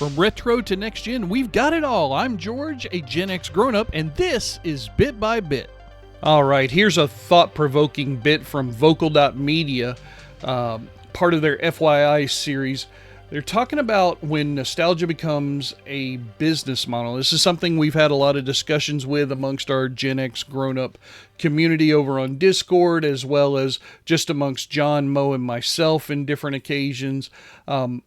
From retro to next gen, we've got it all. I'm George, a Gen X grown-up, and this is Bit by Bit. All right, here's a thought-provoking bit from Vocal.media, part of their FYI series. They're talking about when nostalgia becomes a business model. This is something we've had a lot of discussions with amongst our Gen X grown-up community over on Discord, as well as just amongst John, Mo, and myself in different occasions.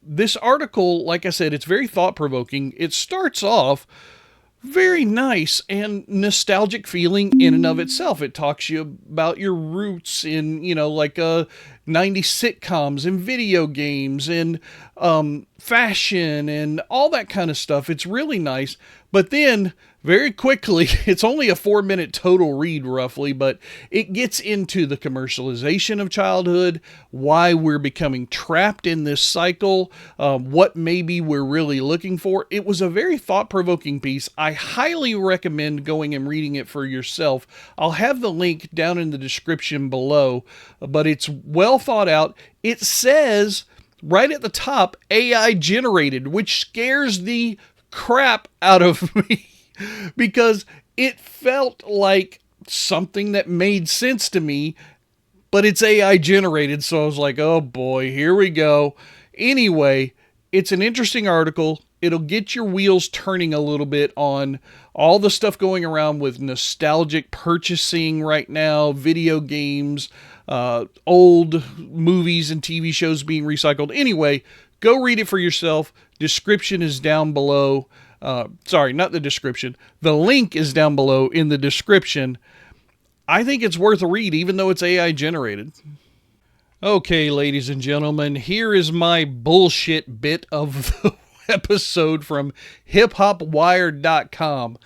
This article, like I said, it's very thought-provoking. It starts off very nice and nostalgic feeling in and of itself. It talks you about your roots in, like 90s sitcoms and video games and fashion and all that kind of stuff. It's really nice. But then very quickly, it's only a 4-minute total read roughly, but it gets into the commercialization of childhood, why we're becoming trapped in this cycle, what maybe we're really looking for. It was a very thought-provoking piece. I highly recommend going and reading it for yourself. I'll have the link down in the description below, but it's well thought out. It says right at the top, AI generated, which scares the crap out of me. Because it felt like something that made sense to me, but it's AI generated, so I was like, oh boy, here we go. Anyway, it's an interesting article. It'll get your wheels turning a little bit on all the stuff going around with nostalgic purchasing right now, video games, old movies and TV shows being recycled. Anyway, go read it for yourself. Description is down below. Sorry, not the description. The link is down below in the description. I think it's worth a read, even though it's AI generated. Okay, ladies and gentlemen, here is my bullshit bit of the episode from hiphopwired.com.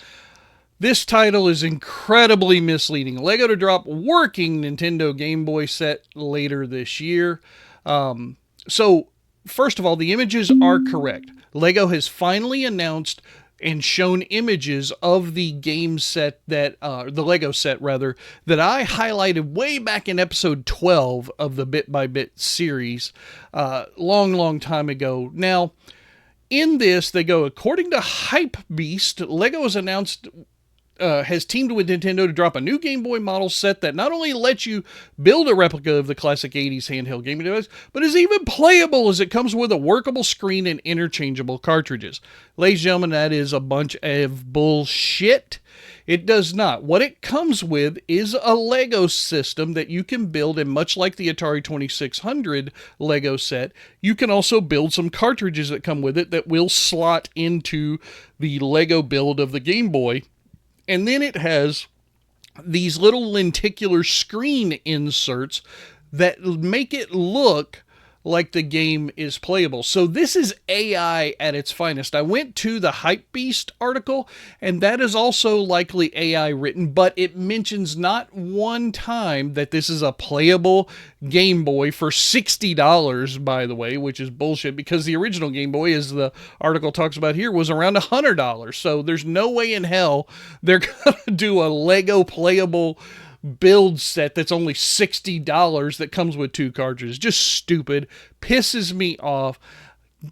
This title is incredibly misleading. Lego to drop working Nintendo Game Boy set later this year. So, first of all, the images are correct. Lego has finally announced and shown images of the game set that, the Lego set rather, that I highlighted way back in episode 12 of the Bit by Bit series, long time ago. Now, in this, they go, according to Hypebeast, Lego has announced, has teamed with Nintendo to drop a new Game Boy model set that not only lets you build a replica of the classic 80s handheld gaming device, but is even playable as it comes with a workable screen and interchangeable cartridges. Ladies and gentlemen, that is a bunch of bullshit. It does not. What it comes with is a Lego system that you can build, and much like the Atari 2600 Lego set, you can also build some cartridges that come with it that will slot into the Lego build of the Game Boy. And then it has these little lenticular screen inserts that make it look like the game is playable. So this is AI at its finest. I went to the Hypebeast article, and that is also likely AI written, but it mentions not one time that this is a playable Game Boy for $60, by the way, which is bullshit, because the original Game Boy, as the article talks about here, was around $100. So there's no way in hell they're going to do a Lego playable build set that's only $60 that comes with 2 cartridges. Just stupid. Pisses me off.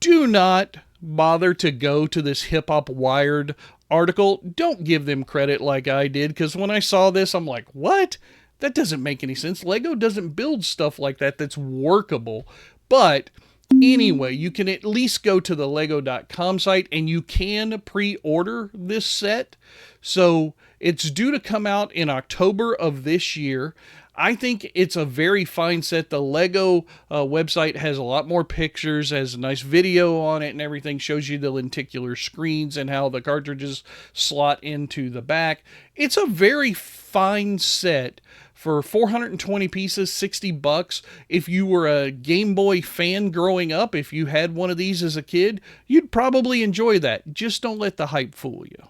Do not bother to go to this Hip Hop Wired article. Don't give them credit like I did, because when I saw this, I'm like, what? That doesn't make any sense. Lego doesn't build stuff like that that's workable. But anyway, you can at least go to the lego.com site and you can pre-order this set. So it's due to come out in October of this year. I think it's a very fine set. The Lego website has a lot more pictures, has a nice video on it and everything, shows you the lenticular screens and how the cartridges slot into the back. It's a very fine set for 420 pieces, $60. If you were a Game Boy fan growing up, if you had one of these as a kid, you'd probably enjoy that. Just don't let the hype fool you.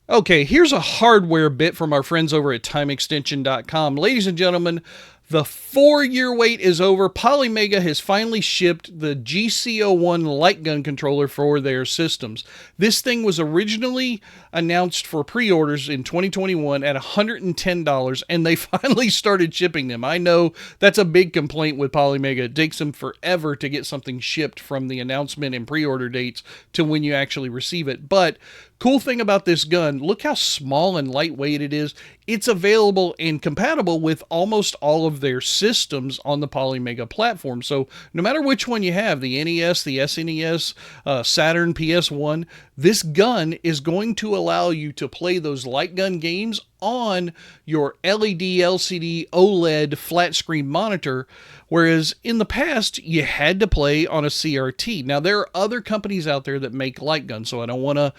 Okay, here's a hardware bit from our friends over at TimeExtension.com. Ladies and gentlemen, The 4-year wait is over. Polymega has finally shipped the GC01 light gun controller for their systems. This thing was originally announced for pre-orders in 2021 at $110, and they finally started shipping them. I know that's a big complaint with Polymega. It takes them forever to get something shipped from the announcement and pre-order dates to when you actually receive it. But cool thing about this gun, look how small and lightweight it is. It's available and compatible with almost all of their systems on the Polymega platform. So no matter which one you have, the NES, the SNES, Saturn, PS1, this gun is going to allow you to play those light gun games on your LED, LCD, OLED flat screen monitor, whereas in the past you had to play on a CRT. Now there are other companies out there that make light guns, so I don't want to,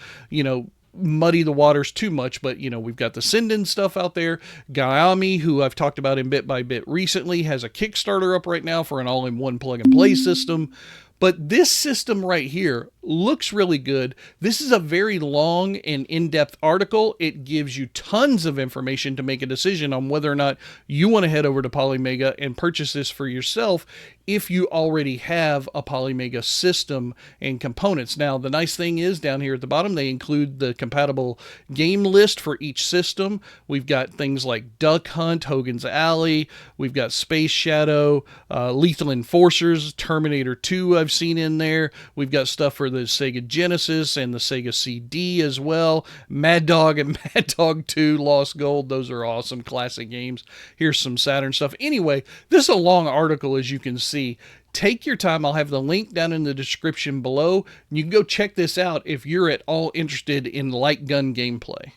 muddy the waters too much, but we've got the Sinden stuff out there. Gayami, who I've talked about in Bit by Bit recently, has a Kickstarter up right now for an all-in-one plug-and-play system. But this system right here looks really good. This is a very long and in-depth article. It gives you tons of information to make a decision on whether or not you want to head over to Polymega and purchase this for yourself if you already have a Polymega system and components. Now, the nice thing is down here at the bottom, they include the compatible game list for each system. We've got things like Duck Hunt, Hogan's Alley. We've got Space Shadow, Lethal Enforcers, Terminator 2 I've seen in there. We've got stuff for the Sega Genesis and the Sega CD as well. Mad Dog and Mad Dog 2, Lost Gold. Those are awesome classic games. Here's some Saturn stuff. Anyway, this is a long article, as you can see. Take your time. I'll have the link down in the description below. You can go check this out if you're at all interested in light gun gameplay.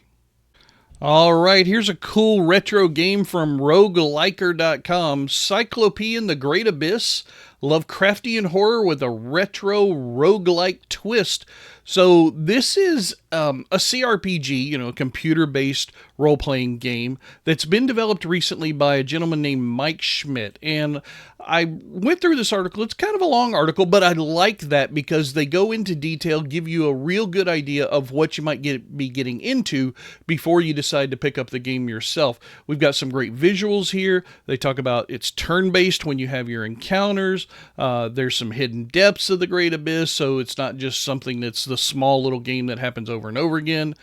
All right, here's a cool retro game from rogueliker.com. Cyclopean the Great Abyss. Lovecraftian horror with a retro roguelike twist. So this is a CRPG, a computer-based role-playing game that's been developed recently by a gentleman named Mike Schmidt. And I went through this article. It's kind of a long article, but I like that because they go into detail, give you a real good idea of what you might be getting into before you decide to pick up the game yourself. We've got some great visuals here. They talk about it's turn-based when you have your encounters. There's some hidden depths of the Great Abyss, so it's not just something that's the small little game that happens over and over again.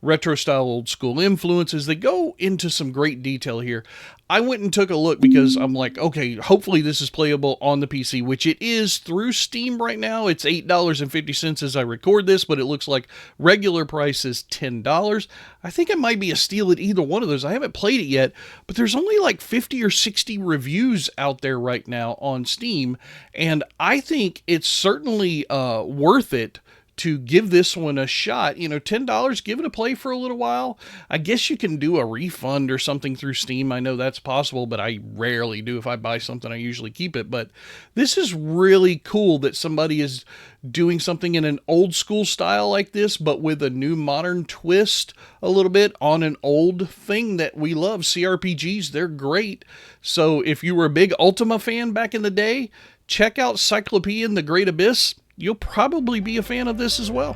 Retro style old school influences. They go into some great detail here. I went and took a look because I'm like, okay, hopefully this is playable on the PC, which it is through Steam right now. It's $8.50 as I record this, but it looks like regular price is $10. I think it might be a steal at either one of those. I haven't played it yet, but there's only like 50 or 60 reviews out there right now on Steam, and I think it's certainly worth it to give this one a shot. $10, give it a play for a little while. I guess you can do a refund or something through Steam. I know that's possible, but I rarely do. If I buy something, I usually keep it. But this is really cool that somebody is doing something in an old school style like this, but with a new modern twist a little bit on an old thing that we love. CRPGs, they're great. So if you were a big Ultima fan back in the day, check out Cyclopean the Great Abyss. You'll probably be a fan of this as well.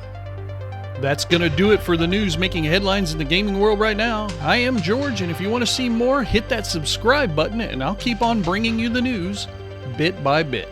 That's going to do it for the news making headlines in the gaming world right now. I am George, and if you want to see more, hit that subscribe button, and I'll keep on bringing you the news bit by bit.